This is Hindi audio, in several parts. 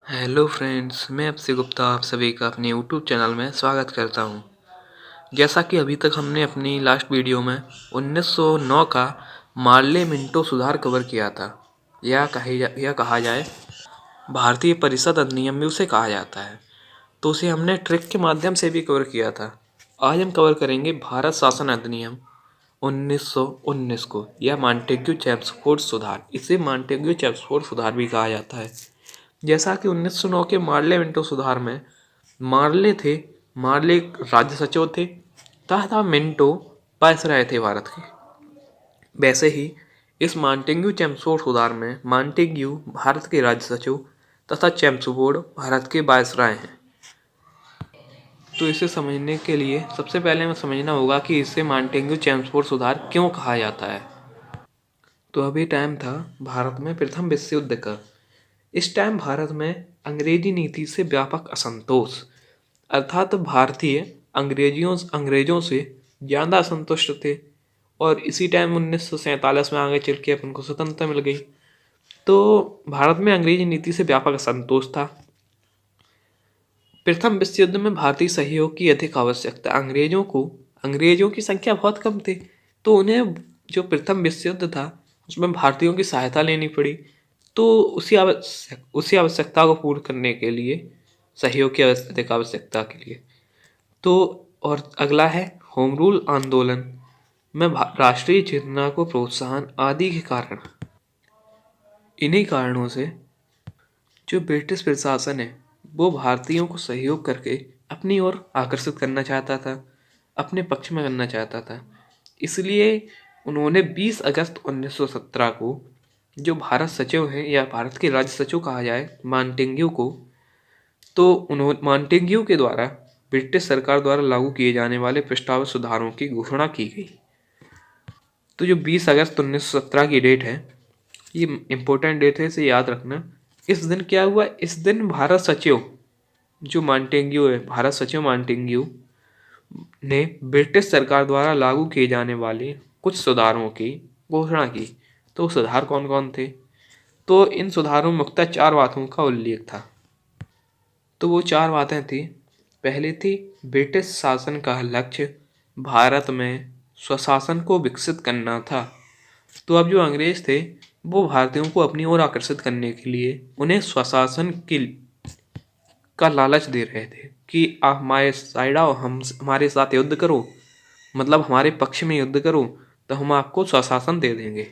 हेलो फ्रेंड्स, मैं अक्षय गुप्ता आप सभी का अपने यूट्यूब चैनल में स्वागत करता हूं। जैसा कि अभी तक हमने अपनी लास्ट वीडियो में 1909 का मार्ले मिंटो सुधार कवर किया था। यह कहा जाए भारतीय परिषद अधिनियम भी उसे कहा जाता है, तो उसे हमने ट्रिक के माध्यम से भी कवर किया था। आज हम कवर करेंगे भारत शासन अधिनियम 1919 को, या मॉन्टेग्यू चेम्सफोर्ड सुधार। इसे मॉन्टेग्यू चेम्सफोर्ड सुधार भी कहा जाता है। जैसा कि 1909 के मार्ले मिंटो सुधार में मार्ले एक राज्य सचिव थे तथा मिंटो वायसराय थे भारत के। वैसे ही इस मॉन्टेग्यू चेम्सफोर्ड सुधार में मॉन्टेग्यू भारत के राज्य सचिव तथा चेम्सफोर्ड भारत के वायसराय हैं। तो इसे समझने के लिए सबसे पहले हमें समझना होगा कि इसे मॉन्टेग्यू चेम्सफोर्ड सुधार क्यों कहा जाता है। तो अभी टाइम था भारत में प्रथम विश्व युद्ध का। इस टाइम भारत में अंग्रेजी नीति से व्यापक असंतोष, अर्थात भारतीय अंग्रेजों से ज़्यादा असंतुष्ट थे। और इसी टाइम 1947 में आगे चल के अपन को स्वतंत्रता मिल गई। तो भारत में अंग्रेजी नीति से व्यापक असंतोष था। प्रथम विश्व युद्ध में भारतीय सहयोग की अधिक आवश्यकता। अंग्रेजों की संख्या बहुत कम थी, तो उन्हें जो प्रथम विश्व युद्ध था उसमें भारतीयों की सहायता लेनी पड़ी। तो उसी आवश्यकता को पूर्ण करने के लिए, सहयोग की अधिक आवश्यकता के लिए। तो और अगला है होम रूल आंदोलन में राष्ट्रीय चेतना को प्रोत्साहन आदि के कारण। इन्हीं कारणों से जो ब्रिटिश प्रशासन है वो भारतीयों को सहयोग करके अपनी ओर आकर्षित करना चाहता था, अपने पक्ष में करना चाहता था। इसलिए उन्होंने 20 अगस्त 1917 को जो भारत सचिव हैं, या भारत के राज्य सचिव कहा जाए, मॉन्टेग्यू को, तो उन्होंने मॉन्टेग्यू के द्वारा ब्रिटिश सरकार द्वारा लागू किए जाने वाले प्रस्तावित सुधारों की घोषणा की गई। तो जो 20 अगस्त 1917 की डेट है, ये इम्पोर्टेंट डेट है, इसे याद रखना। इस दिन क्या हुआ? इस दिन भारत सचिव जो मॉन्टेग्यू है, भारत सचिव मॉन्टेग्यू ने ब्रिटिश सरकार द्वारा लागू किए जाने वाले कुछ सुधारों की घोषणा की। तो सुधार कौन कौन थे? तो इन सुधारों में मुख्यतः 4 बातों का उल्लेख था। तो वो 4 बातें थी। पहली थी, ब्रिटिश शासन का लक्ष्य भारत में स्वशासन को विकसित करना था। तो अब जो अंग्रेज थे वो भारतीयों को अपनी ओर आकर्षित करने के लिए उन्हें स्वशासन का लालच दे रहे थे कि आप हमारे साइड आओ, हम हमारे साथ युद्ध करो, मतलब हमारे पक्ष में युद्ध करो, तो हम आपको स्वशासन दे देंगे।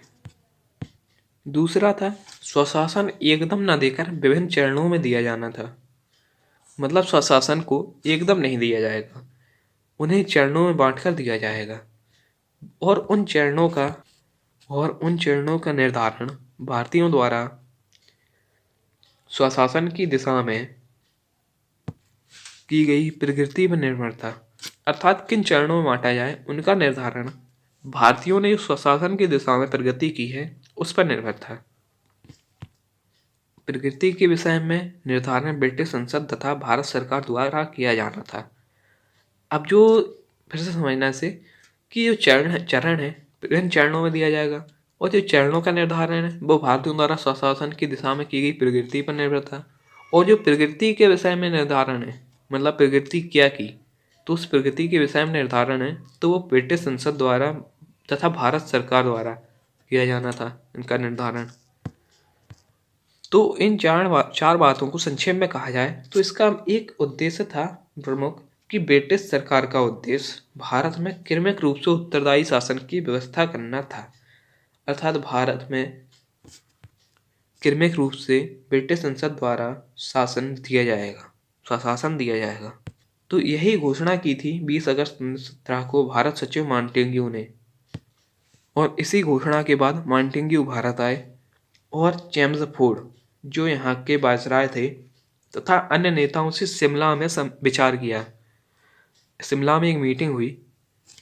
दूसरा था, स्वशासन एकदम न देकर विभिन्न चरणों में दिया जाना था। मतलब स्वशासन को एकदम नहीं दिया जाएगा, उन्हें चरणों में बांटकर दिया जाएगा। और उन चरणों का निर्धारण भारतीयों द्वारा स्वशासन की दिशा में की गई प्रकृति पर निर्भर था। अर्थात किन चरणों में बांटा जाए उनका निर्धारण भारतीयों ने स्वशासन की दिशा में प्रगति की है उस पर निर्भर था। प्रकृति के विषय में निर्धारण ब्रिटिश संसद तथा भारत सरकार द्वारा किया जाना था। अब जो फिर से समझना से कि जो चरण है विभिन्न चरणों में दिया जाएगा, और जो चरणों का निर्धारण है वो भारतीयों द्वारा स्वशासन की दिशा में की गई प्रगति पर निर्भर था। और जो प्रगति के विषय में निर्धारण है, मतलब प्रगति क्या की, तो उस प्रगति के विषय में निर्धारण है तो वो ब्रिटिश संसद द्वारा तथा भारत सरकार द्वारा किया जाना था इनका निर्धारण। तो इन चार बातों को संक्षेप में कहा जाए तो इसका एक उद्देश्य था प्रमुख, कि ब्रिटिश सरकार का उद्देश्य भारत में क्रमिक रूप से उत्तरदायी शासन की व्यवस्था करना था। अर्थात भारत में क्रमिक रूप से ब्रिटिश संसद द्वारा स्वशासन दिया जाएगा। तो यही घोषणा की थी 20 अगस्त 1917 को भारत सचिव मॉन्टेग्यू ने। और इसी घोषणा के बाद मॉन्टेग्यू भारत आए और चेम्सफोर्ड जो यहाँ के वायसराय थे तथा अन्य नेताओं से शिमला में विचार किया। शिमला में एक मीटिंग हुई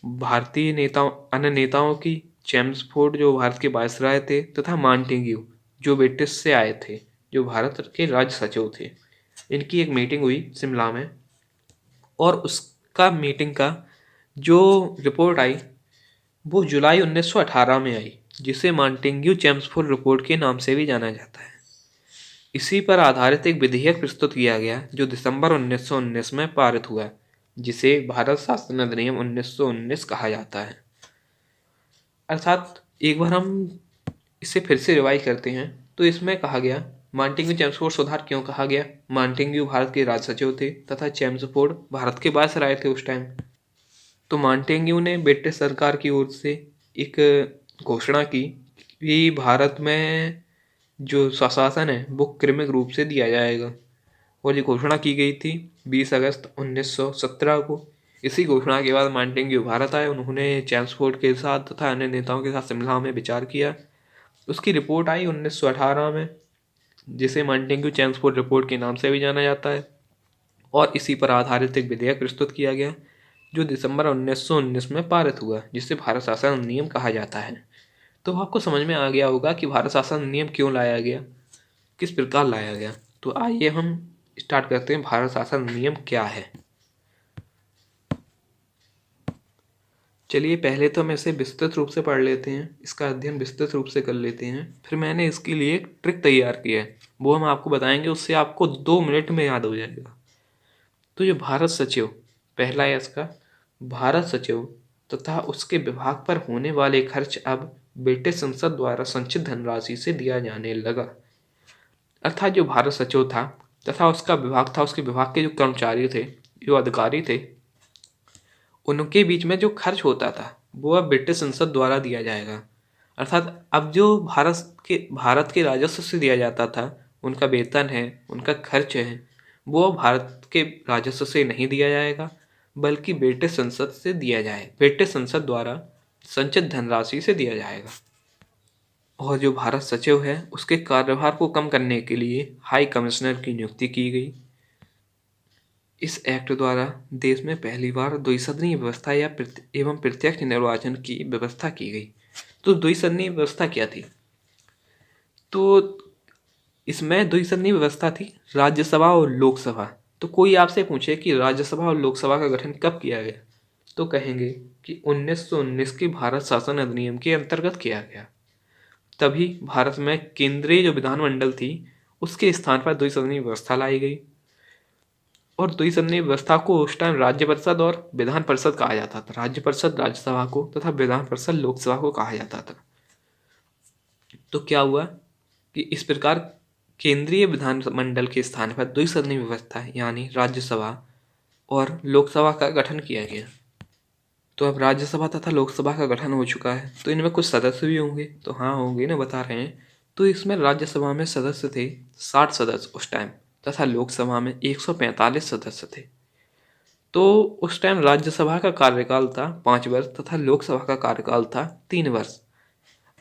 अन्य नेताओं की, चेम्सफोर्ड जो भारत के वायसराय थे तथा मॉन्टेग्यू जो ब्रिटिश से आए थे, जो भारत के राज्य सचिव थे। इनकी एक मीटिंग हुई शिमला में, और उसका मीटिंग का जो रिपोर्ट आई वो जुलाई 1918 में आई, जिसे मॉन्टेग्यू चेम्सफोर्ड रिपोर्ट के नाम से भी जाना जाता है। इसी पर आधारित एक विधेयक प्रस्तुत किया गया जो दिसंबर 1919 में पारित हुआ, जिसे भारत शासन अधिनियम 1919 कहा जाता है। अर्थात एक बार हम इसे फिर से रिवाइज करते हैं तो इसमें कहा गया, मार्टिन चेम्सफोर्ड सुधार क्यों कहा गया? मार्टिन भारत के राज सचिव थे तथा चेम्सफोर्ड भारत के वायसराय थे उस टाइम। तो मार्टिन ने ब्रिटिश सरकार की ओर से एक घोषणा की कि भारत में जो स्वशासन है वो क्रमिक रूप से दिया जाएगा, और ये घोषणा की गई थी 20 अगस्त 1917 को। इसी घोषणा के बाद मार्टिन भारत आए। उन्होंने चेम्सफोर्ड के साथ तथा अन्य नेताओं के साथ शिमला में विचार किया। उसकी रिपोर्ट आई 1918 में, जिसे मार्टिन चेम्सफोर्ड रिपोर्ट के नाम से भी जाना जाता है, और इसी पर आधारित एक विधेयक प्रस्तुत किया गया जो दिसंबर 1919 में पारित हुआ, जिसे भारत शासन अधिनियम कहा जाता है। तो आपको समझ में आ गया होगा कि भारत शासन अधिनियम क्यों लाया गया, किस प्रकार लाया गया। तो आइए हम स्टार्ट करते हैं, भारत शासन अधिनियम क्या है। चलिए पहले तो हम इसे विस्तृत रूप से पढ़ लेते हैं, इसका अध्ययन विस्तृत रूप से कर लेते हैं। फिर मैंने इसके लिए एक ट्रिक तैयार किया है, वो हम आपको बताएंगे, उससे आपको 2 मिनट में याद हो जाएगा। तो जो भारत सचिव, पहला है इसका, भारत सचिव तथा उसके विभाग पर होने वाले खर्च अब ब्रिटिश संसद द्वारा संचित धनराशि से दिया जाने लगा। अर्थात जो भारत सचिव था तथा उसका विभाग था, उसके विभाग के जो कर्मचारी थे, जो अधिकारी थे, उनके बीच में जो खर्च होता था वो अब ब्रिटिश संसद द्वारा दिया जाएगा। अर्थात अब जो भारत के राजस्व से दिया जाता था, उनका वेतन है, उनका खर्च है, वो भारत के राजस्व से नहीं दिया जाएगा, बल्कि ब्रिटिश संसद से दिया जाए, ब्रिटिश संसद द्वारा संचित धनराशि से दिया जाएगा। और जो भारत सचिव है उसके कार्यभार को कम करने के लिए हाई कमिश्नर की नियुक्ति की गई। इस एक्ट द्वारा देश में पहली बार द्विसदनीय व्यवस्था एवं प्रत्यक्ष निर्वाचन की व्यवस्था की गई। तो द्विसदनीय व्यवस्था क्या थी? तो इसमें द्विसदनीय व्यवस्था थी राज्यसभा और लोकसभा। तो कोई आपसे पूछे कि राज्यसभा और लोकसभा का गठन कब किया गया, तो कहेंगे कि 1919 के भारत शासन अधिनियम के अंतर्गत किया गया। तभी भारत में केंद्रीय जो विधानमंडल थी उसके स्थान पर द्विसदनीय व्यवस्था लाई गई। और द्विसदनीय व्यवस्था को उस टाइम राज्य परिषद और विधान परिषद कहा जाता था। राज्य परिषद राज्यसभा को तथा विधान परिषद लोकसभा को कहा जाता था। तो क्या हुआ कि इस प्रकार केंद्रीय विधानमंडल के स्थान पर द्विसदनीय व्यवस्था यानी राज्यसभा और लोकसभा का गठन किया गया। तो अब राज्यसभा तथा लोकसभा का गठन हो चुका है, तो इनमें कुछ सदस्य भी होंगे। तो हाँ होंगे ना, बता रहे हैं। तो इसमें राज्यसभा में सदस्य थे 60 सदस्य उस टाइम, तथा लोकसभा में 145 सदस्य थे। तो उस टाइम राज्यसभा का कार्यकाल था 5 वर्ष तथा लोकसभा का कार्यकाल था 3 वर्ष।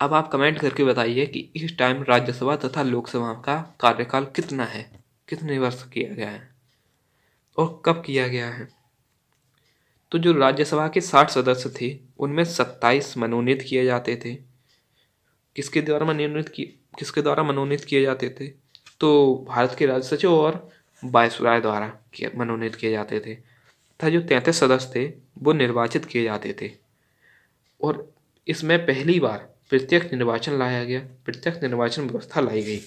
अब आप कमेंट करके बताइए कि इस टाइम राज्यसभा तथा लोकसभा का कार्यकाल कितना है, कितने वर्ष किया गया है और कब किया गया है। तो जो राज्यसभा के 60 सदस्य थे उनमें 27 मनोनीत किए जाते थे। किसके द्वारा मनोनीत किए जाते थे? तो भारत के राज्य सचिव और वायसराय द्वारा मनोनीत किए जाते थे। तथा जो 33 सदस्य थे वो निर्वाचित किए जाते थे। और इसमें पहली बार प्रत्यक्ष निर्वाचन लाया गया, प्रत्यक्ष निर्वाचन व्यवस्था लाई गई।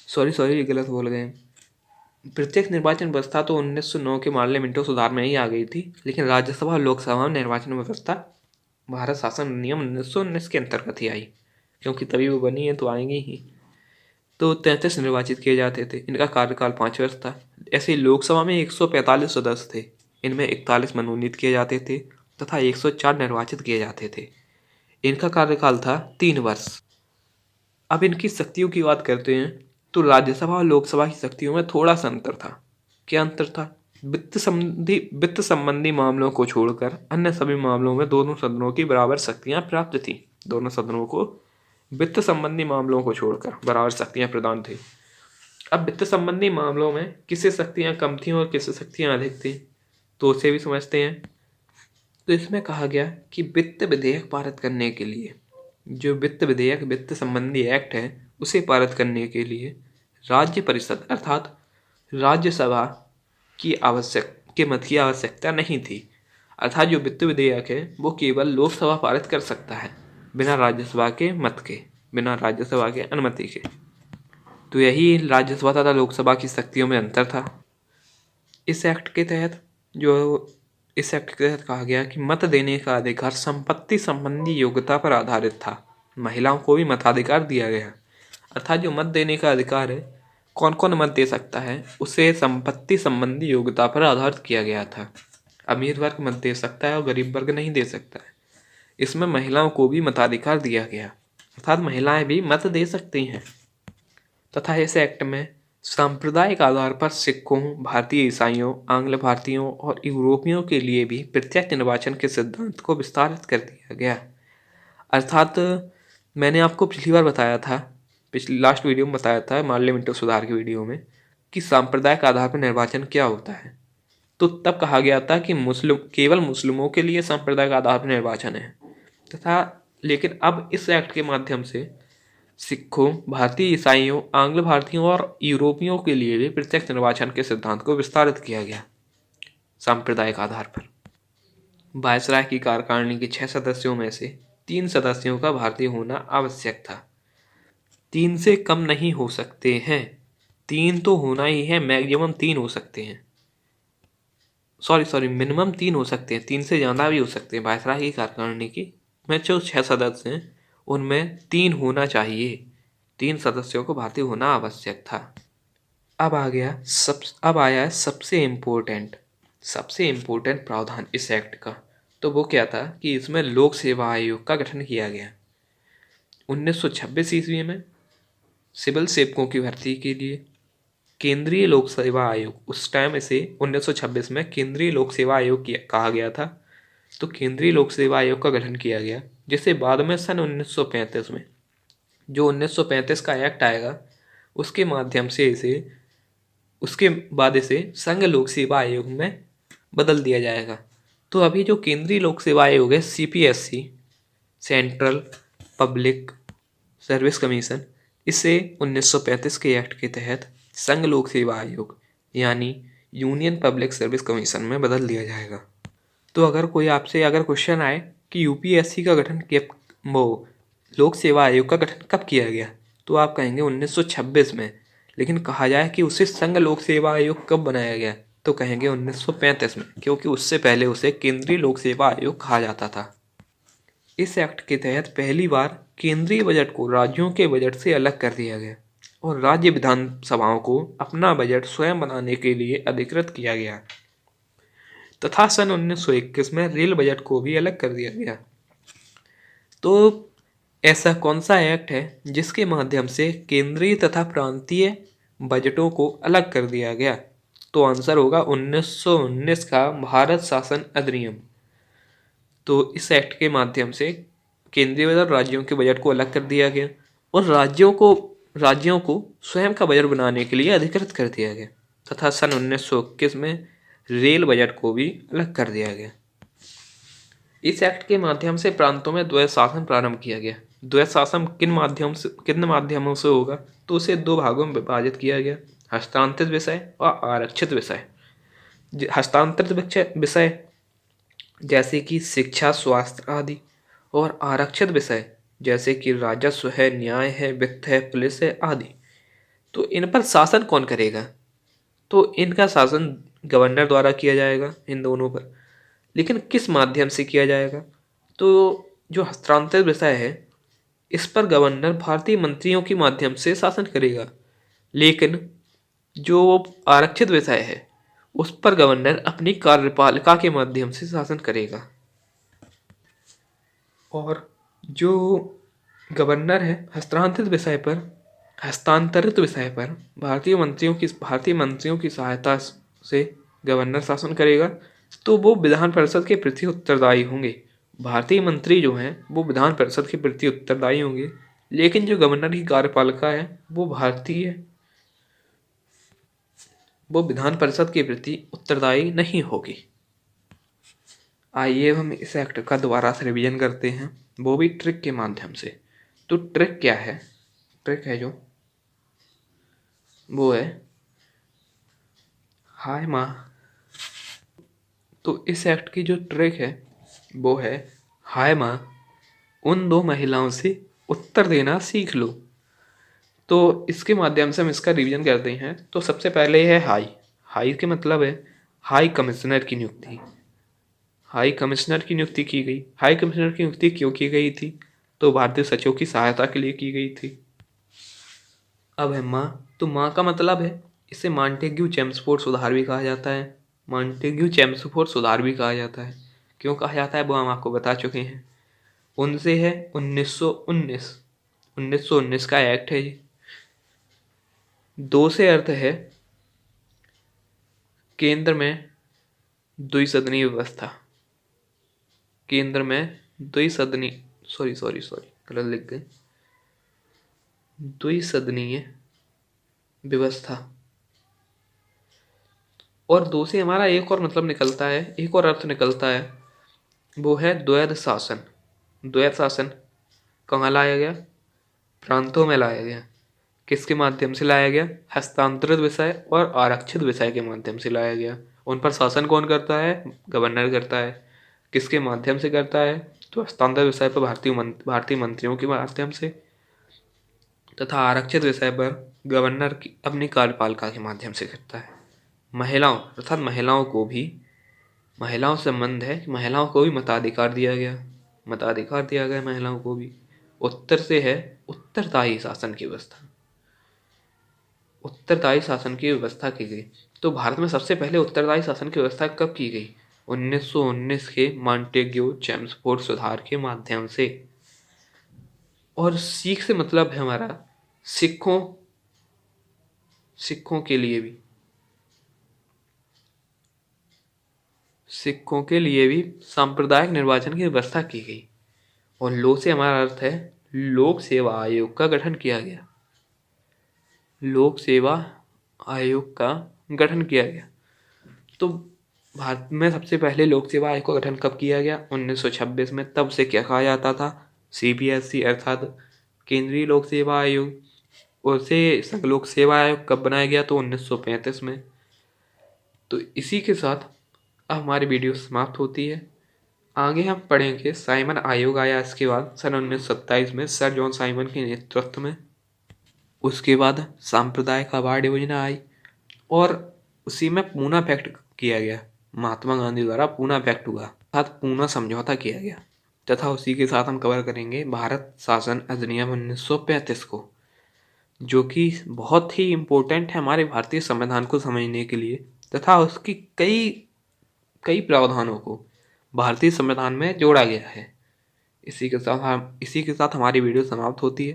सॉरी गलत बोल गए। प्रत्यक्ष निर्वाचन व्यवस्था तो 1909 के मार्ले मिंटो सुधार में ही आ गई थी, लेकिन राज्यसभा और लोकसभा में निर्वाचन व्यवस्था भारत शासन नियम 1919 के अंतर्गत ही आई, क्योंकि तभी वो बनी है तो आएंगी ही। तो 33 निर्वाचित किए जाते थे, इनका कार्यकाल 5 वर्ष था। ऐसे ही लोकसभा में 145 सदस्य थे, इनमें 41 मनोनीत किए जाते थे तथा 104 निर्वाचित किए जाते थे। इनका कार्यकाल था 3 वर्ष। अब इनकी शक्तियों की बात करते हैं तो राज्यसभा और लोकसभा की शक्तियों में थोड़ा सा अंतर था। क्या अंतर था? वित्त संबंधी मामलों को छोड़कर अन्य सभी मामलों में दोनों सदनों की बराबर शक्तियां प्राप्त थी। दोनों सदनों को वित्त संबंधी मामलों को छोड़कर बराबर शक्तियां प्रदान थी। अब वित्त संबंधी मामलों में किसे शक्तियां कम थी और किसे शक्तियां अधिक थी, तो उसे भी समझते हैं। तो इसमें कहा गया कि वित्त विधेयक पारित करने के लिए, जो वित्त संबंधी एक्ट है उसे पारित करने के लिए राज्य परिषद अर्थात राज्यसभा के मत की आवश्यकता नहीं थी। अर्थात जो वित्त विधेयक है वो केवल लोकसभा पारित कर सकता है, बिना राज्यसभा के मत के, बिना राज्यसभा के अनुमति के। तो यही राज्यसभा तथा लोकसभा की शक्तियों में अंतर था। इस एक्ट के तहत कहा गया कि मत देने का अधिकार संपत्ति संबंधी योग्यता पर आधारित था। महिलाओं को भी मताधिकार दिया गया, अर्थात जो मत देने का अधिकार है, कौन कौन मत दे सकता है, उसे संपत्ति संबंधी योग्यता पर आधारित किया गया था। अमीर वर्ग मत दे सकता है और गरीब वर्ग नहीं दे सकता है। इसमें महिलाओं को भी मताधिकार दिया गया, अर्थात महिलाएं भी मत दे सकती हैं। तथा इस एक्ट में सांप्रदायिक आधार पर सिखों, भारतीय ईसाइयों, आंग्ल भारतीयों और यूरोपियों के लिए भी प्रत्यक्ष निर्वाचन के सिद्धांत को विस्तारित कर दिया गया। अर्थात मैंने आपको पिछली बार बताया था, लास्ट वीडियो में बताया था, पार्लियामेंट सुधार की वीडियो में, कि सांप्रदायिक आधार पर निर्वाचन क्या होता है। तो तब कहा गया था कि केवल मुस्लिमों के लिए सांप्रदायिक आधार पर निर्वाचन है, तथा लेकिन अब इस एक्ट के माध्यम से सिखों, भारतीय ईसाइयों, आंग्ल भारतीयों और यूरोपियों के लिए भी प्रत्यक्ष निर्वाचन के सिद्धांत को विस्तारित किया गया सांप्रदायिक आधार पर। वायसराय की कार्यकारिणी के 6 सदस्यों में से 3 सदस्यों का भारतीय होना आवश्यक था। 3 से कम नहीं हो सकते हैं, 3 तो होना ही है, मैक्सिमम 3 हो सकते हैं, सॉरी मिनिमम 3 हो सकते हैं, 3 से ज़्यादा भी हो सकते हैं। वायसराय की कार्यकारिणी की में जो 6 सदस्य हैं उनमें 3 होना चाहिए, 3 सदस्यों को भारतीय होना आवश्यक था। अब आया है सबसे इम्पोर्टेंट प्रावधान इस एक्ट का। तो वो क्या था कि इसमें लोक सेवा आयोग का गठन किया गया 1926 ईस्वी में सिविल सेवकों की भर्ती के लिए। केंद्रीय लोक सेवा आयोग, उस टाइम इसे 1926 में केंद्रीय लोक सेवा आयोग कहा गया था। तो केंद्रीय लोक सेवा आयोग का गठन किया गया, जिसे बाद में सन 1935 में जो 1935 का एक्ट आएगा उसके माध्यम से उसके बाद इसे संघ लोक सेवा आयोग में बदल दिया जाएगा। तो अभी जो केंद्रीय लोक सेवा आयोग है, CPSC, central public service commission, इसे 1935 के एक्ट के तहत संघ लोक सेवा आयोग यानी यूनियन पब्लिक सर्विस कमीशन में बदल दिया जाएगा। तो अगर कोई आपसे क्वेश्चन आए कि UPSC का गठन लोक सेवा आयोग का गठन कब किया गया, तो आप कहेंगे 1926 में। लेकिन कहा जाए कि उसे संघ लोक सेवा आयोग कब बनाया गया, तो कहेंगे 1935 में, क्योंकि उससे पहले उसे केंद्रीय लोक सेवा आयोग कहा जाता था। इस एक्ट के तहत पहली बार केंद्रीय बजट को राज्यों के बजट से अलग कर दिया गया और राज्य विधानसभाओं को अपना बजट स्वयं बनाने के लिए अधिकृत किया गया। तथा सन 1921 में रेल बजट को भी अलग कर दिया गया। तो ऐसा कौन सा एक्ट है जिसके माध्यम से केंद्रीय तथा प्रांतीय बजटों को अलग कर दिया गया? तो आंसर होगा 1919 का भारत शासन अधिनियम। तो इस एक्ट के माध्यम से केंद्रीय बजट राज्यों के बजट को अलग कर दिया गया और राज्यों को स्वयं का बजट बनाने के लिए अधिकृत कर दिया गया। तथा सन 1921 में रेल बजट को भी अलग कर दिया गया। इस एक्ट के माध्यम से प्रांतों में द्वैध शासन प्रारंभ किया गया। द्वैध शासन किन माध्यमों से होगा, तो उसे 2 भागों में विभाजित किया गया, हस्तांतरित विषय और आरक्षित विषय। हस्तांतरित विषय जैसे कि शिक्षा, स्वास्थ्य आदि, और आरक्षित विषय जैसे कि राजस्व है, न्याय है, वित्त है, पुलिस है आदि। तो इन पर शासन कौन करेगा? तो इनका शासन गवर्नर द्वारा किया जाएगा इन दोनों पर। लेकिन किस माध्यम से किया जाएगा? तो जो हस्तांतरित विषय है इस पर गवर्नर भारतीय मंत्रियों के माध्यम से शासन करेगा, लेकिन जो आरक्षित विषय है उस पर गवर्नर अपनी कार्यपालिका के माध्यम से शासन करेगा। और जो गवर्नर है हस्तांतरित विषय पर भारतीय मंत्रियों की सहायता से गवर्नर शासन करेगा। तो वो विधान परिषद के प्रति उत्तरदायी होंगे। भारतीय मंत्री जो हैं वो विधान परिषद के प्रति उत्तरदायी होंगे, लेकिन जो गवर्नर की कार्यपालिका है वो विधान परिषद के प्रति उत्तरदायी नहीं होगी। आइए हम इस एक्ट का दोबारा से रिवीजन करते हैं, वो भी ट्रिक के माध्यम से। तो ट्रिक क्या है? ट्रिक है वो है हाय माँ। तो इस एक्ट की जो ट्रिक है वो है हाय माँ, उन 2 महिलाओं से उत्तर देना सीख लो। तो इसके माध्यम से हम इसका रिवीजन करते हैं। तो सबसे पहले है हाई। हाई के मतलब है हाई कमिश्नर की नियुक्ति। हाई कमिश्नर की नियुक्ति की गई। हाई कमिश्नर की नियुक्ति क्यों की गई थी? तो भारतीय सचिव की सहायता के लिए की गई थी। अब है माँ। तो माँ का मतलब है, इसे मॉन्टेग्यू चेम्सफोर्ड सुधार भी कहा जाता है। मॉन्टेग्यू चेम्सफोर्ड सुधार भी कहा जाता है। क्यों कहा जाता है वो हम आपको बता चुके हैं। उनसे है 1919, 1919 का एक्ट है ये। दो से अर्थ है केंद्र में द्विसदनीय व्यवस्था। केंद्र में द्विसदनीय, सॉरी सॉरी सॉरी गलत लिख गए, द्विसदनीय व्यवस्था। और दो से हमारा एक और मतलब निकलता है, एक और अर्थ निकलता है, वो है द्वैध शासन। द्वैध शासन कहाँ लाया गया? प्रांतों में लाया गया। किसके माध्यम से लाया गया? हस्तांतरित विषय और आरक्षित विषय के माध्यम से लाया गया। उन पर शासन कौन करता है? गवर्नर करता है। किसके माध्यम से करता है? तो हस्तांतरित विषय पर भारतीय मंत्रियों के माध्यम से, तथा आरक्षित विषय पर गवर्नर की अपनी कार्यपालिका के माध्यम से करता है। महिलाओं अर्थात महिलाओं को भी, महिलाओं से संबंध है, महिलाओं को भी मताधिकार दिया गया। मताधिकार दिया गया महिलाओं को भी। उत्तर से है उत्तरदायी शासन की व्यवस्था। उत्तरदायी शासन की व्यवस्था की गई। तो भारत में सबसे पहले उत्तरदायी शासन की व्यवस्था कब की गई? 1919 के मॉन्टेग्यू चेम्सफोर्ड सुधार के माध्यम से। और सिख से मतलब है हमारा सिखों, सिखों के लिए भी, सिखों के लिए भी सांप्रदायिक निर्वाचन की व्यवस्था की गई। और लो से हमारा अर्थ है लोक सेवा आयोग का गठन किया गया। लोक सेवा आयोग का गठन किया गया। तो भारत में सबसे पहले लोक सेवा आयोग का गठन कब किया गया? 1926 में। तब से क्या कहा जाता था? CBSE अर्थात केंद्रीय लोक सेवा आयोग। उसे संघ लोक सेवा आयोग कब बनाया गया? तो 1935 में। तो इसी के साथ अब हमारी वीडियो समाप्त होती है। आगे हम पढ़ेंगे साइमन आयोग आया इसके बाद सन 1927 में सर जॉन साइमन के नेतृत्व में। उसके बाद सांप्रदायिक अवार्ड योजना आई और उसी में पूना पैक्ट किया गया। महात्मा गांधी द्वारा पूना पैक्ट हुआ अर्थात पूना समझौता किया गया। तथा उसी के साथ हम कवर करेंगे भारत शासन अधिनियम 1935 को, जो कि बहुत ही इम्पोर्टेंट है हमारे भारतीय संविधान को समझने के लिए, तथा उसकी कई कई प्रावधानों को भारतीय संविधान में जोड़ा गया है। इसी के साथ हमारी वीडियो समाप्त होती है।